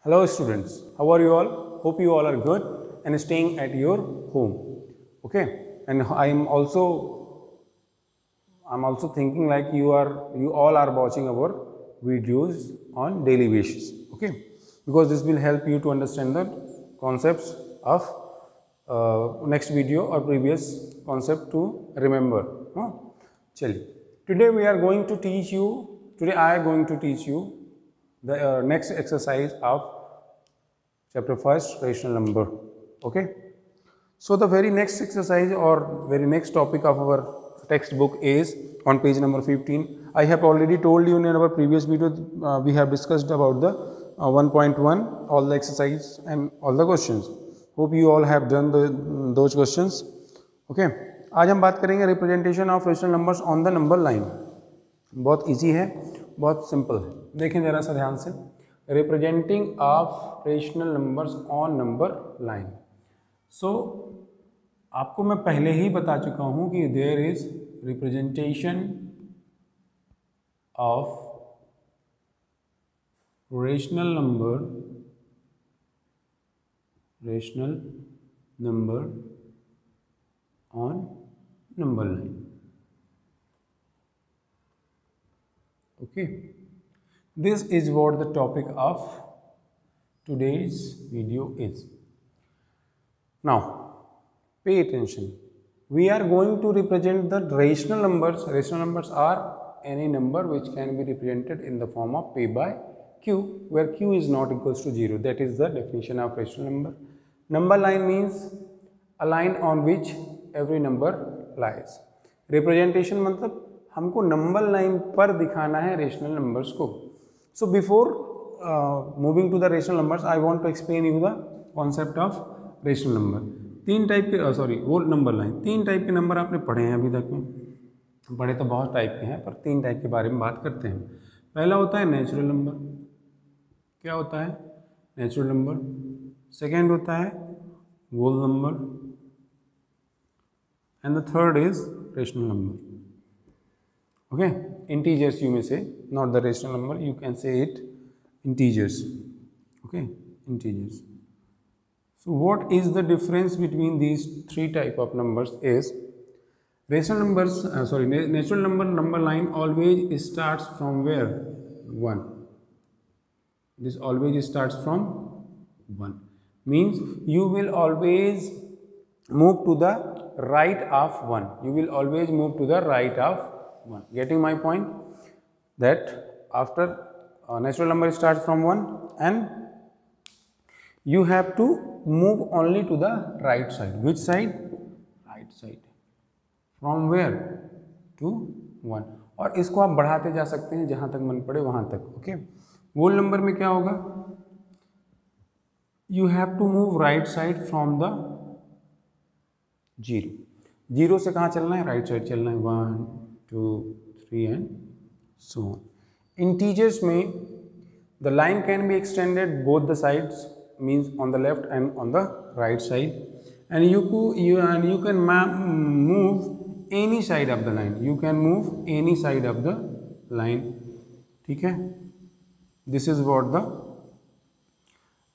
Hello students, how are you all? Hope you all are good and staying at your home. Okay, and I'm also thinking like you all are watching our videos on daily basis. Okay, because this will help you to understand the concepts of next video or previous concept to remember. हाँ? चलिए, today we are going to teach you. Today I am going to teach you the next exercise of chapter first, rational number. Okay, so the very next exercise or very next topic of our textbook is on page number 15. I have already told you in our previous video, we have discussed about the 1.1, all the exercise and all the questions. Hope you all have done those questions. Okay, आज हम बात करेंगे representation of rational numbers on the number line. बहुत easy है, बहुत simple है. देखें ज़रा सा ध्यान से. Representing of rational numbers on number line. So आपको मैं पहले ही बता चुका हूं कि there is representation of rational number on number line. Okay, this is what the topic of today's video is. Now pay attention. We are going to represent the rational numbers. Rational numbers are any number which can be represented in the form of P by Q, where Q is not equals to 0. That is the definition of rational number. Number line means a line on which every number lies. Representation मतलब हमको number line पर दिखाना है rational numbers को. So before moving to the rational numbers I want to explain you the concept of rational number. तीन type के वो number line, तीन टाइप के नंबर आपने पढ़े हैं अभी तक में. पढ़े तो बहुत टाइप के हैं, पर तीन टाइप के बारे में बात करते हैं. पहला होता है नेचुरल नंबर. क्या होता है? Natural number. सेकेंड होता है whole number and the third is rational number. Okay, integers you may say, not the rational number, you can say it integers. Okay, integers. So what is the difference between these three type of numbers is rational numbers, natural number line always starts from where? 1. This always starts from 1. Means you will always move to the right of 1. You will always move to the right of 1. Getting my point? That after natural number starts from 1 and you have to move only to the right side. Which side? Right side. From where? To 1. और इसको आप बढ़ाते जा सकते हैं जहां तक मन पड़े वहां तक. ओके, होल नंबर में क्या होगा? You have to move right side from the 0. 0 से कहाँ चलना है? राइट साइड चलना है. 1 2 3 and so on. Integers में the line can be extended both the sides, means on the left and on the right side, and you can move any side of the line. You can move any side of the line. ठीक है? This is what the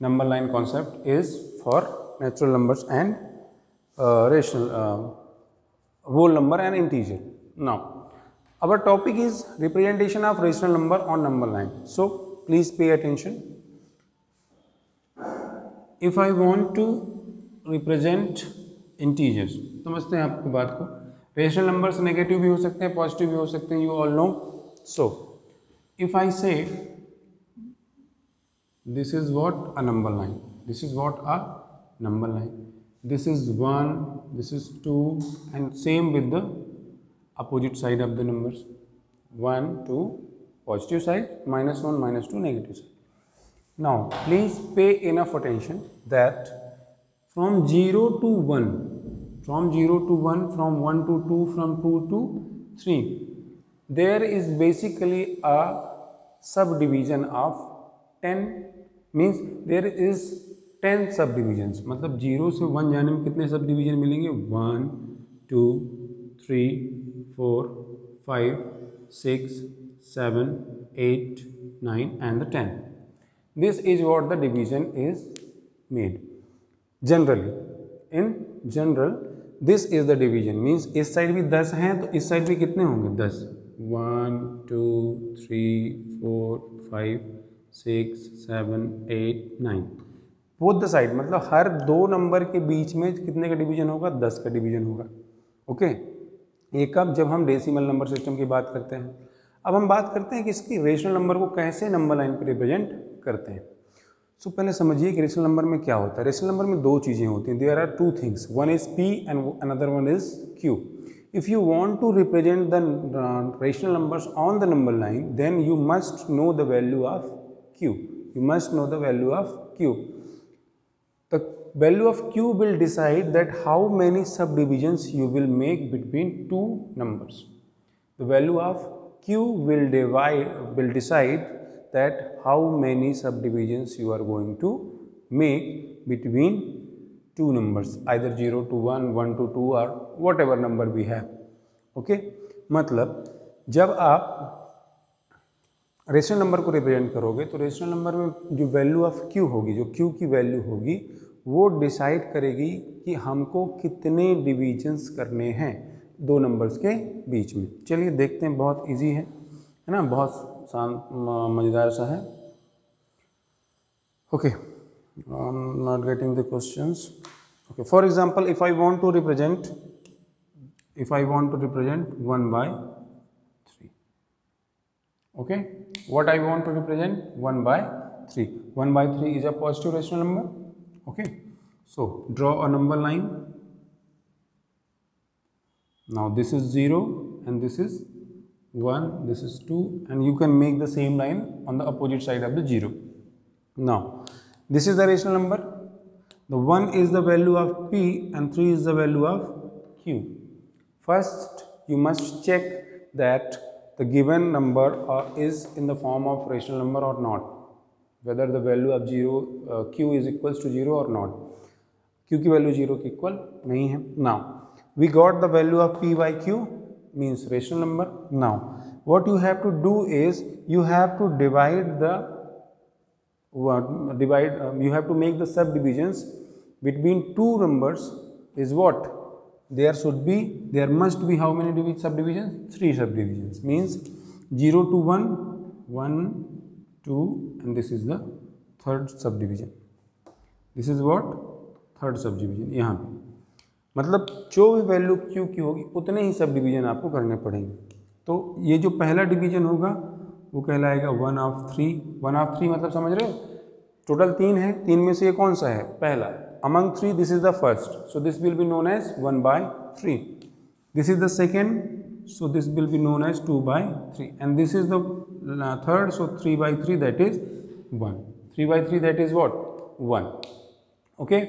number line concept is for natural numbers and rational whole number and integer. Now our topic is representation of rational number on number line. So please pay attention. If I want to represent integers, समझते हैं आपकी बात को. Rational numbers negative भी हो सकते हैं, positive भी हो सकते हैं, you all know. So if I say this is what a number line, this is what a number line, this is 1, this is 2, and same with the opposite side of the numbers. 1 2 positive side, -1 -2 negative side. Now please pay enough attention that from 0 to 1, from 0 to 1, from 1 to 2, from 2 to 3, there is basically a subdivision of 10. Means there is 10 subdivisions. मतलब 0 से 1 जाने में कितने subdivision मिलेंगे? 1 2 3 4 5 6 7 8 9 and the 10. This is what the division is made. Generally, in general, this is the division. Means इस side भी 10 हैं तो इस साइड भी कितने होंगे? 10. 1 2 3 4 5 6 7 8 9. बोथ द साइड, मतलब हर दो नंबर के बीच में कितने का डिवीजन होगा? 10 का डिवीजन होगा. ओके. ये कब? जब हम डेसिमल नंबर सिस्टम की बात करते हैं. अब हम बात करते हैं कि इसकी रेशनल नंबर को कैसे नंबर लाइन पर रिप्रेजेंट करते हैं. सो पहले समझिए कि रेशनल नंबर में क्या होता है. रेशनल नंबर में दो चीज़ें होती हैं. There are two things. One is P and another one is Q. If you want to represent the rational numbers on the number line, then you must know the value of q. You must know the value of q. The value of q will decide that how many subdivisions you will make between two numbers. The value of q will decide that how many subdivisions you are going to make between two numbers, either 0 to 1, 1 to 2 or whatever number we have. Okay? मतलब जब आप rational number को represent करोगे तो rational number में जो value of q होगी, जो q की वैल्यू होगी, वो डिसाइड करेगी कि हमको कितने डिविजन्स करने हैं दो नंबर्स के बीच में. चलिए देखते हैं. बहुत इजी है ना, बहुत मज़ेदार सा है. Okay. Not getting the questions. Okay, for example, if I want to represent 1 by 3. Okay, what I want to represent? 1 by 3. 1 by 3 is a positive rational number. Okay, so draw a number line. Now this is 0 and this is 1, this is 2, and you can make the same line on the opposite side of the 0. Now this is the rational number. The 1 is the value of p and 3 is the value of q. First, you must check that the given number is in the form of rational number or not. Whether the value of q is equals to 0 or not. q की value 0 के equal नहीं है. Now, we got the value of p by q means rational number. Now, what you have to do is you have to you have to make the subdivisions between two numbers is what? There must be how many subdivisions? 3 subdivisions. Means 0 to 1, 1, 2, and this is the third subdivision. This is what? Third subdivision. यहाँ पे मतलब जो भी value q की होगी उतने ही sub division आपको करने पड़ेंगे. तो ये जो पहला डिवीजन होगा वो कहलाएगा 1 of 3. 1 of 3 मतलब समझ रहे हो? टोटल 3 है, 3 में से ये कौन सा है? पहला. Among 3 this is the first, so this will be known as 1 by 3. This is the second, so this will be known as 2 by 3, and this is the third, so 3 by 3 that is 1. 3 by 3 that is what? 1. Okay,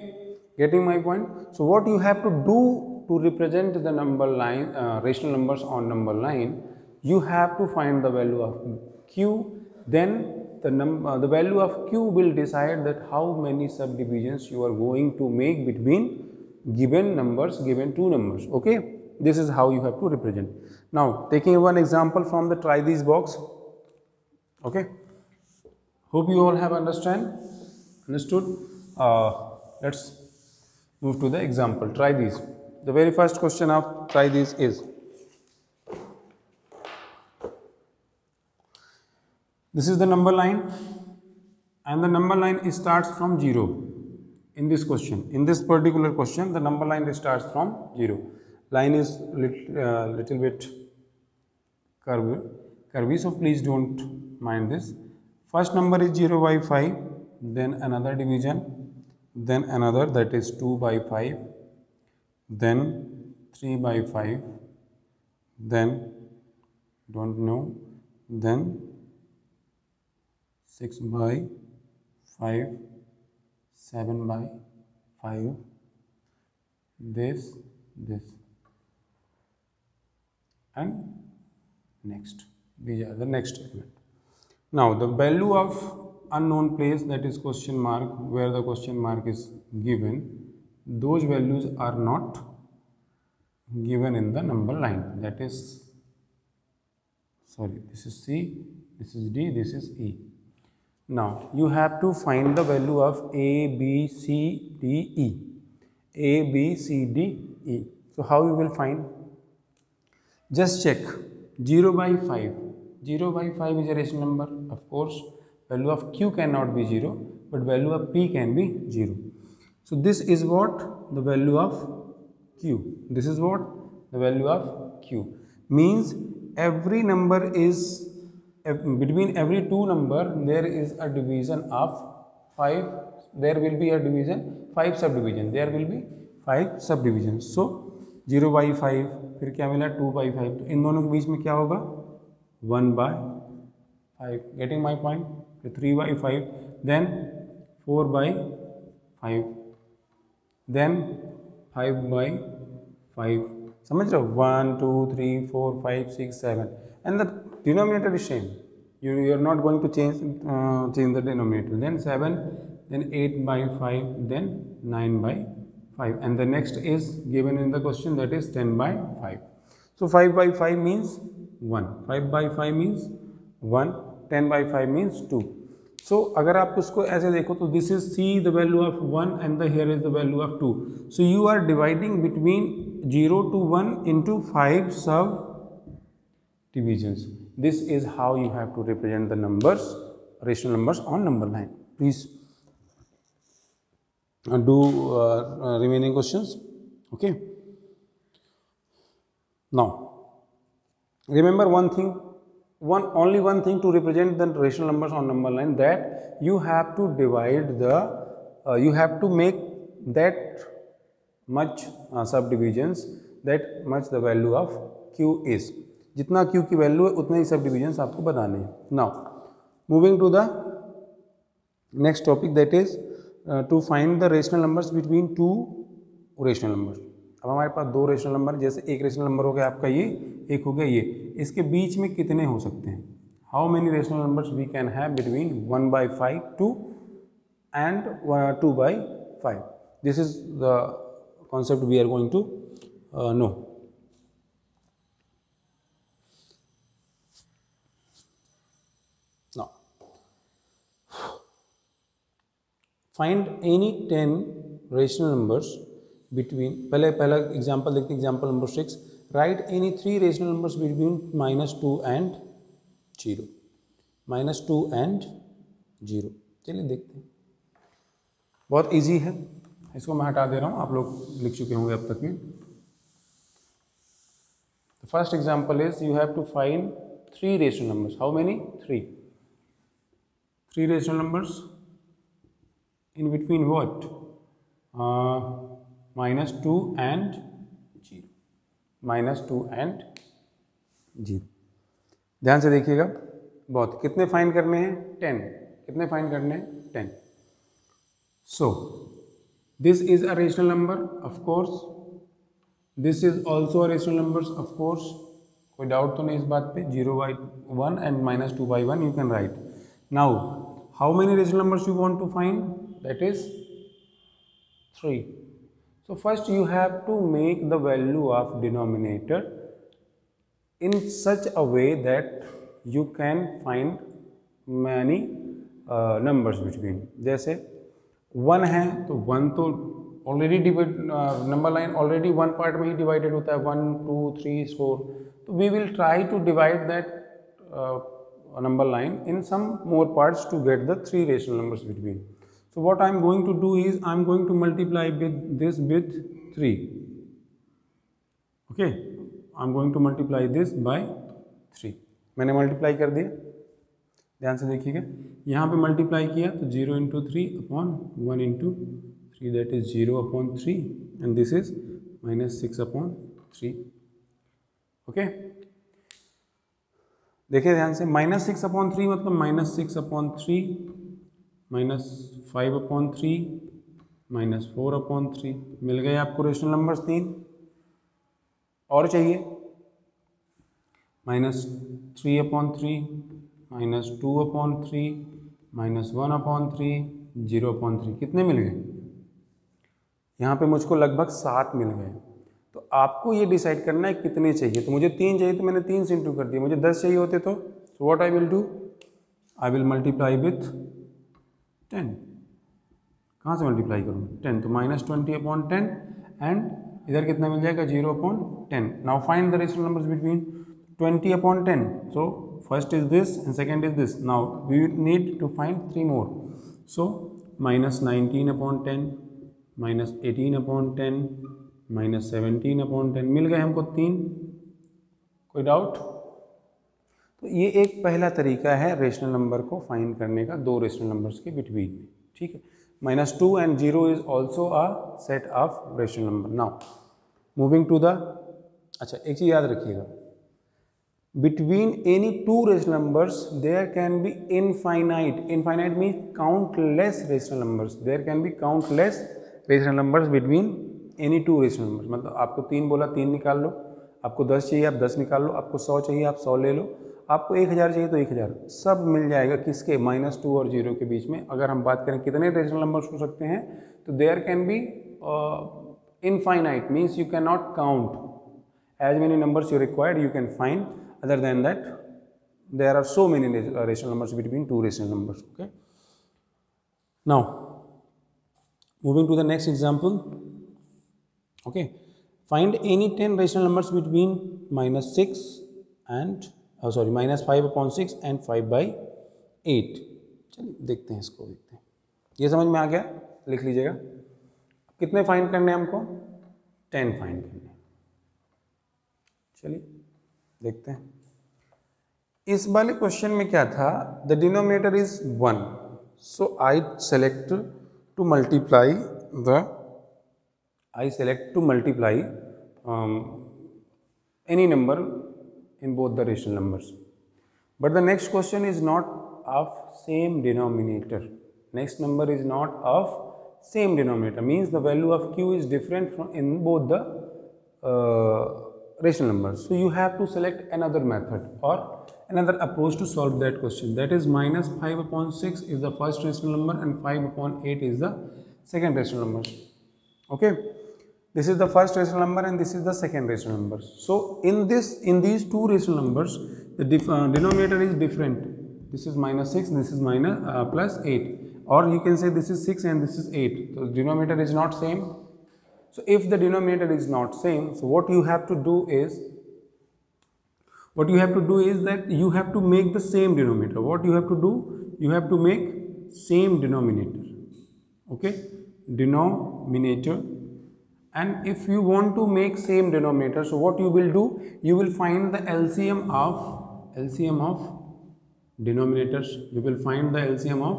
getting my point? So what you have to do to represent the number line, rational numbers on number line, you have to find the value of q. Then the value of q will decide that how many subdivisions you are going to make between given numbers, given two numbers. Okay, this is how you have to represent. Now taking one example from the try these box. Okay, hope you all have understood. Let's move to the example. Try these. The very first question of try these is, this is the number line and the number line starts from 0. In this question, in this particular question, the number line starts from 0. Line is little bit curvy, so please don't mind this. First number is 0 by 5, then another division, then another, that is 2 by 5, then 3 by 5, then don't know, then 6 by 5, 7 by 5, this, and next. These are the next element. Now the value of unknown place, that is question mark, where the question mark is given, those values are not given in the number line. That is, sorry, this is C, this is D, this is E. Now you have to find the value of A, B, C, D, E. A, B, C, D, E. So how you will find? Just check 0 by 5. 0 by 5 is a rational number. Of course, value of Q cannot be 0, but value of P can be 0. So this is what the value of Q. This is what the value of Q. Means every number is, between every two number there is a division of 5. There will be a division, 5 subdivision. There will be 5 subdivisions. So 0 by 5, फिर क्या मिला 2 by 5. तो इन दोनों के बीच में क्या होगा 1 by 5. Getting my point? फिर 3 by 5, then 4 by 5, then 5 by 5. समझ रहे हो? 1, 2, 3, 4, 5, 6, 7, and the denominator is same. You are not going to change the denominator. Then 7, then 8 by 5, then 9 by 5, and the next is given in the question, that is 10 by 5. So 5 by 5 means 1, 5 by 5 means 1, 10 by 5 means 2. So अगर आप उसको ऐसे देखो तो this is C, the value of 1, and here is the value of 2. So you are dividing between 0 to 1 into 5 sub divisions. This is how you have to represent the numbers, rational numbers on number line. Please do remaining questions. Okay. Now remember one thing, only one thing to represent the rational numbers on number line, that you have to divide the you have to make that much subdivisions, that much the value of Q is. जितना Q की value है उतने ही subdivisions आपको बताने हैं. Now moving to the next topic, that is to find the rational numbers between two rational numbers. अब हमारे पास दो रेशनल नंबर, जैसे एक रेशनल नंबर हो गया आपका ये, एक हो गया ये, इसके बीच में कितने हो सकते हैं? How many rational numbers we can have between 1 by 5 2 and 2 by 5. This is the concept we are going to know. Now find any 10 rational numbers between, पहला एग्जाम्पल देखते हैं, example number 6. Right any 3 rational numbers between -2 and 0. -2 and 0. चलिए देखते हैं, बहुत easy है, इसको मैं हटा दे रहा हूँ, आप लोग लिख चुके होंगे अब तक में. The first example is you have to find 3 rational numbers. How many? 3 rational numbers in between what? -2 and 0. -2 and 0. ध्यान से देखिएगा, बहुत. कितने फाइंड करने हैं? 10. कितने फाइंड करने हैं? 10. So this is a rational number, of course. This is also a rational number, of course. कोई डाउट तो नहीं इस बात पे. 0 by 1 and -2 by 1 you can write. Now how many rational numbers you want to find? That is 3. So first you have to make the value of denominator in such a way that you can find many numbers between. जैसे 1 है तो 1 तो already divide, number line already 1 part में ही divided होता है, 1 2 3 4. तो we will try to divide that number line in some more parts to get the 3 rational numbers between. So what I am going to do is I am going to multiply this with 3. Okay, I am going to multiply this by 3. मैंने multiply कर दिया, ध्यान से देखिएगा. यहाँ पे multiply किया तो 0 into 3 upon 1 into 3, that is 0 upon 3, and this is -6 upon 3. Okay, देखिए ध्यान से. -6 upon 3 मतलब -6 upon 3, -5 upon 3, -4 upon 3. मिल गए आपको रेशनल नंबर्स 3. और चाहिए -3 upon 3, -2 upon 3, -1 upon 3, 0 upon 3. कितने मिल गए? यहाँ पे मुझको लगभग 7 मिल गए. तो आपको ये डिसाइड करना है कितने चाहिए. तो मुझे 3 चाहिए तो मैंने 3 से इंटू कर दिया. मुझे 10 चाहिए होते तो what I will do, I will multiply with 10, कहाँ से मल्टीप्लाई करूँ 10, तो -20/10 एंड इधर कितना मिल जाएगा 0/10. Now find the rational numbers between 20/10. So first is this and second is this. Now we need to find 3 more. So -19/10, -18/10, -17/10 मिल गए हमको 3. कोई डाउट? तो ये एक पहला तरीका है रेशनल नंबर को फाइंड करने का दो रेशनल नंबर्स के बिटवीन में. ठीक है, -2 and 0 is also a set of rational number. Now moving to the, अच्छा एक चीज़ याद रखिएगा, between any two rational numbers there can be infinite means countless rational numbers. There can be countless rational numbers between any two rational numbers. मतलब आपको 3 बोला 3 निकाल लो, आपको 10 चाहिए आप 10 निकाल लो, आपको 100 चाहिए आप 100 ले लो, आपको 1000 चाहिए तो 1000, सब मिल जाएगा किसके -2 और 0 के बीच में. अगर हम बात करें कितने रेशनल नंबर्स हो सकते हैं, तो there can be infinite means you can not count as many numbers you required you can find. Other than that there are so many rational numbers between two rational numbers. Okay, now moving to the next example. Okay, find any 10 rational numbers between -6 and -5/6 and 5/8. चलिए देखते हैं इसको, देखते हैं. ये समझ में आ गया, लिख लीजिएगा. कितने फाइंड करने हैं हमको? 10 फाइंड करने. चलिए देखते हैं. इस वाले क्वेश्चन में क्या था, the denominator is 1, so I select to multiply any number in both the rational numbers. But the next question is not of same denominator. Next number is not of same denominator, means the value of q is different from in both the rational numbers. So you have to select another method or another approach to solve that question. That is -5/6 is the first rational number and 5/8 is the second rational number. Okay, this is the first rational number and this is the second rational number. So in these two rational numbers, the denominator is different. This is -6, this is +8, or you can say this is 6 and this is 8. So the denominator is not same. So if the denominator is not same, so what you have to do is that you have to make the same denominator. What you have to do? You have to make same denominator. Okay, denominator. And if you want to make same denominator, so what you will do? You will find the LCM of denominators. You will find the LCM of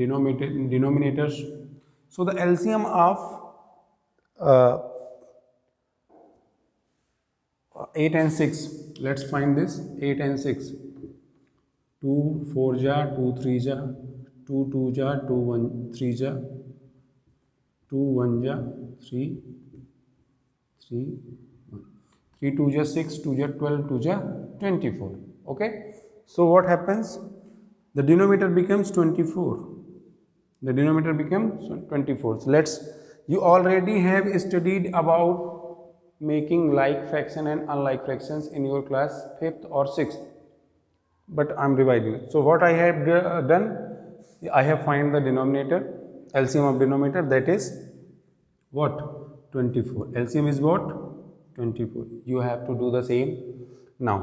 denominators. So the LCM of 8 and 6. Let's find this. 8 and 6. 2 4 ja, 2 3 ja, 2 2 ja, 2 1 3 ja, 2 1 ja, 3 3 1. 3 2 ja 6, 2 ja 12, 2 ja 24. Okay. So what happens? The denominator becomes 24. The denominator becomes 24. So you already have studied about making like fraction and unlike fractions in your class 5th or 6th. But I am revising it. So what I have done, I have find the denominator, LCM of denominator, that is what? 24. LCM is what? 24. You have to do the same. Now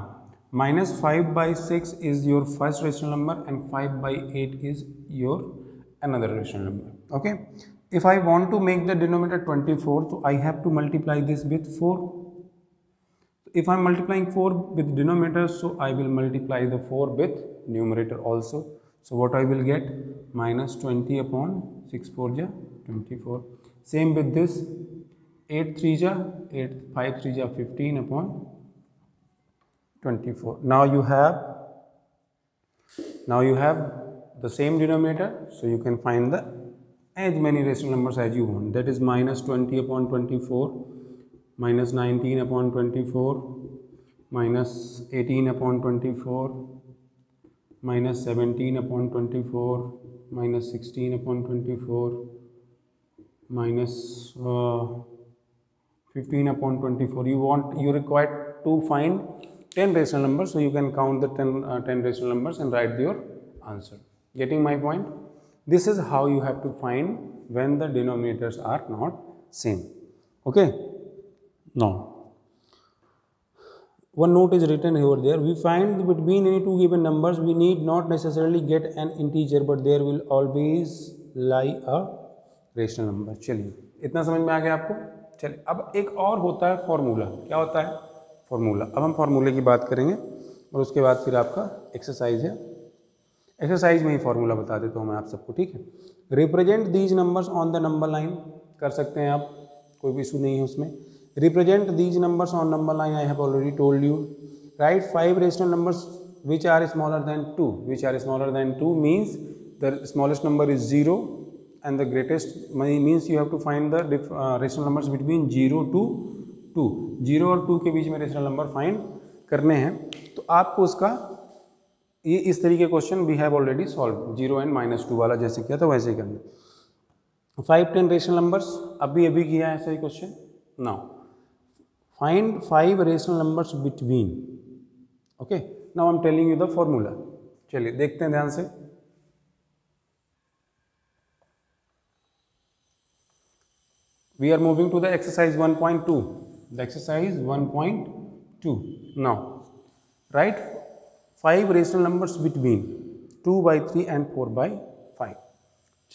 -5/6 is your first rational number and 5/8 is your another rational number. Okay, if I want to make the denominator 24, so I have to multiply this with 4. If I am multiplying 4 with denominator, so I will multiply the 4 with numerator also. So what I will get? -20/6 4 ja 24. Same with this. 8 3 ja 8, 5 3 ja 15/24. Now you have the same denominator, so you can find the as many rational numbers as you want. That is -20/24, -19/24, -18/24, -17/24, -16/24, -15/24. You require to find 10 rational numbers, so you can count the 10 rational numbers and write your answer. Getting my point? This is how you have to find when the denominators are not same. Okay. Now, one note is written over there. We find between any two given numbers, we need not necessarily get an integer, but there will always lie a rational number. चलिए, इतना समझ में आ गया आपको. चलिए, अब एक और होता है फॉर्मूला. क्या होता है? फॉर्मूला. अब हम फॉर्मूले की बात करेंगे और उसके बाद फिर आपका एक्सरसाइज है. एक्सरसाइज में ही फॉर्मूला बता देता हूँ मैं आप सबको. ठीक है. Represent these numbers on the number line. कर सकते हैं आप, कोई भी इशू नहीं है उसमें. Represent these numbers on number line. I have already told you. Right 5 rational numbers which are smaller than 2. Which are smaller than 2 means the smallest number is 0 and the greatest means you have to find the rational numbers between 0 to 2. 0 और 2 के बीच में rational number find करने हैं. तो आपको उसका ये इस तरीके question we have already solve. 0 and -2 वाला जैसे किया था वैसे ही करना. 5 10 रेशनल नंबर्स अभी किया है ऐसा ही question. Now find 5 rational numbers between. Okay. Now I am telling you the formula. चलिए देखते हैं ध्यान से. We are moving to the exercise 1.2. The exercise 1.2. Now, write 5 rational numbers between 2/3 and 4/5.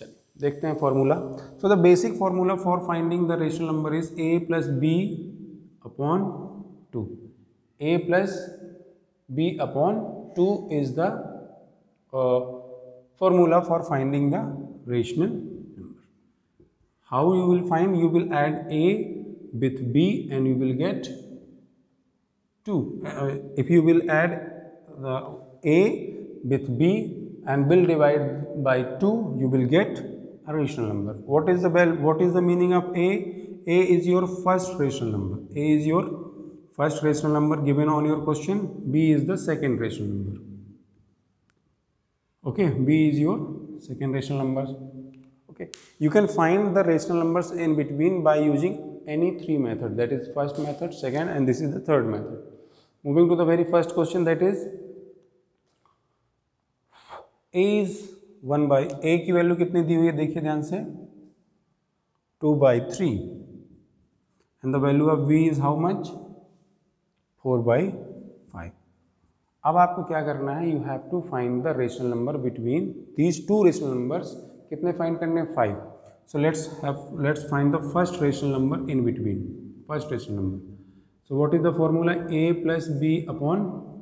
चलिए देखते हैं formula. So the basic formula for finding the rational number is a plus b upon 2. A plus b upon 2 is the formula for finding the rational number. How you will find? You will add a with b and you will get 2. If you will add the a with b and will divide by 2, you will get a rational number. What is the meaning of a? A is your first rational number. A is your first rational number given on your question. B is the second rational number. Okay, b is your second rational number. Okay, you can find the rational numbers in between by using any 3 methods. That is first method, second, and this is the third method. Moving to the very first question, that is a is 1/, a की value कितनी दी हुई है देखिए ध्यान से, 2/3, and the value of b is how much? 4/5. अब आपको क्या करना है? You have to find the rational number between these two rational numbers. कितने फाइंड करने हैं? 5. So let's find the first rational number in between. First rational number. So what is the formula? a plus B upon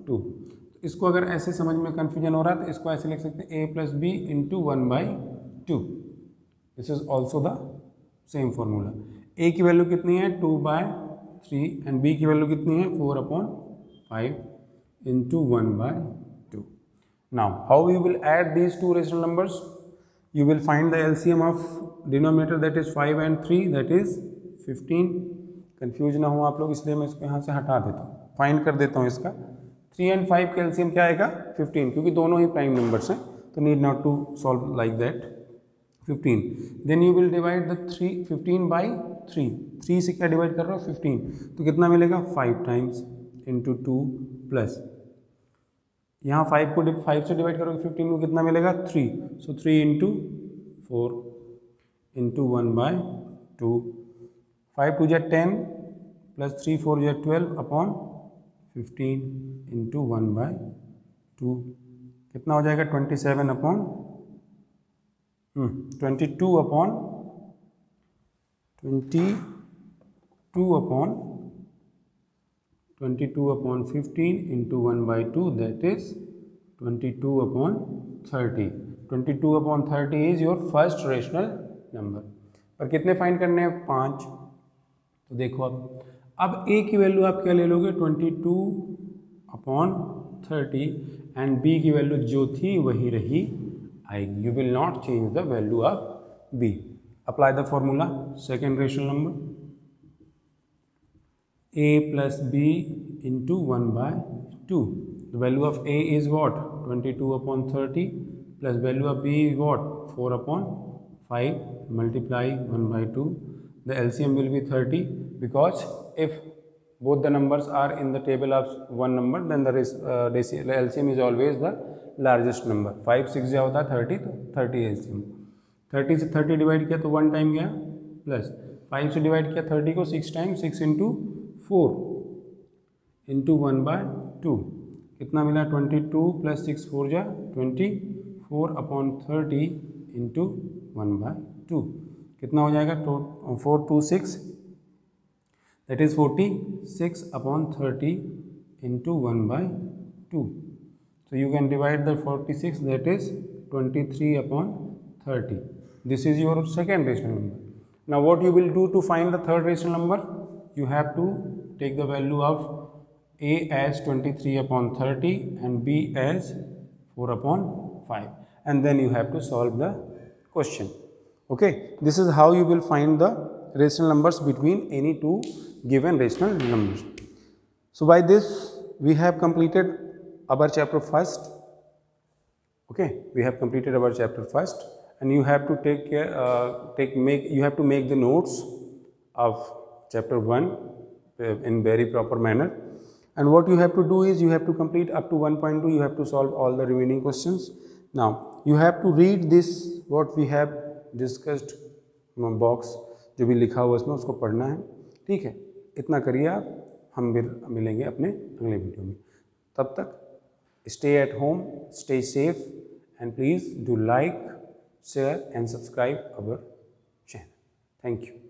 2. इसको अगर ऐसे समझ में confusion हो रहा है तो इसको ऐसे लिख सकते हैं a plus B into 1/2. This is also the same formula. a की वैल्यू कितनी है? 2/3 एंड b की वैल्यू कितनी है? 4/5 into 1/2. Now how you will add these two rational numbers? You will find the LCM of denominator, that is 5 and 3, that is 15. Confuse ना हो आप लोग, इसलिए मैं इसको यहाँ से हटा देता हूँ, फाइंड कर देता हूँ इसका. 3 and 5 का LCM क्या आएगा? 15, क्योंकि दोनों ही प्राइम नंबर्स हैं तो need not to solve like that. 15. Then you will divide the 15/3. 3 से क्या डिवाइड कर रहे हो? 15. तो कितना मिलेगा? 5 टाइम्स इंटू 2 प्लस यहाँ 5 को 5 से डिवाइड करोगे 15 को कितना मिलेगा? 3. सो 3 into 4 into 1/2. 5 2 = 10 plus 3 4 = 12 upon 15 into 1/2. कितना हो जाएगा? 27 upon 22 upon 15 into 1/2, that is 22/30. 22/30 is your first rational number. पर कितने फाइंड करने हैं? 5. तो देखो अब a की वैल्यू आप क्या ले लोगे? 22/30 एंड b की वैल्यू जो थी वही रही आएगी. You will not change the value of b. Apply the formula. Second rational number a plus b into 1/2. The value of a is what? 22/30 plus value of b is what? 4/5 multiply 1/2. The LCM will be 30 because if both the numbers are in the table of one number, then the LCM is always the largest number. 5 6 होता है 30, तो 30 LCM. 30 से 30 divide किया तो 1 time गया, plus 5 से divide किया 30 को 6 टाइम, 6 इंटू 4 इंटू 1/2 कितना मिला 22 प्लस 6 4 जा 24 अपॉन 30 इंटू 1/2 कितना हो जाएगा 4 2 6 that is 46 upon 30 into 1/2. So you can divide the 46, that is 23 upon 30. This is your second rational number. Now what you will do to find the third rational number? You have to take the value of A as 23 upon 30 and B as 4 upon 5, and then you have to solve the question. Okay, this is how you will find the rational numbers between any two given rational numbers. So by this we have completed our chapter first. Okay, we have completed our chapter first, and you have to take care you have to make the notes of chapter 1 in very proper manner. And what you have to do is you have to complete up to 1.2. You have to solve all the remaining questions. Now you have to read this what we have discussed box जो भी लिखा हुआ उसमें उसको पढ़ना है. ठीक है, इतना करिए आप. हम फिर मिलेंगे अपने अगले वीडियो में. तब तक stay at home, stay safe, and please do like, share and subscribe our channel. Thank you.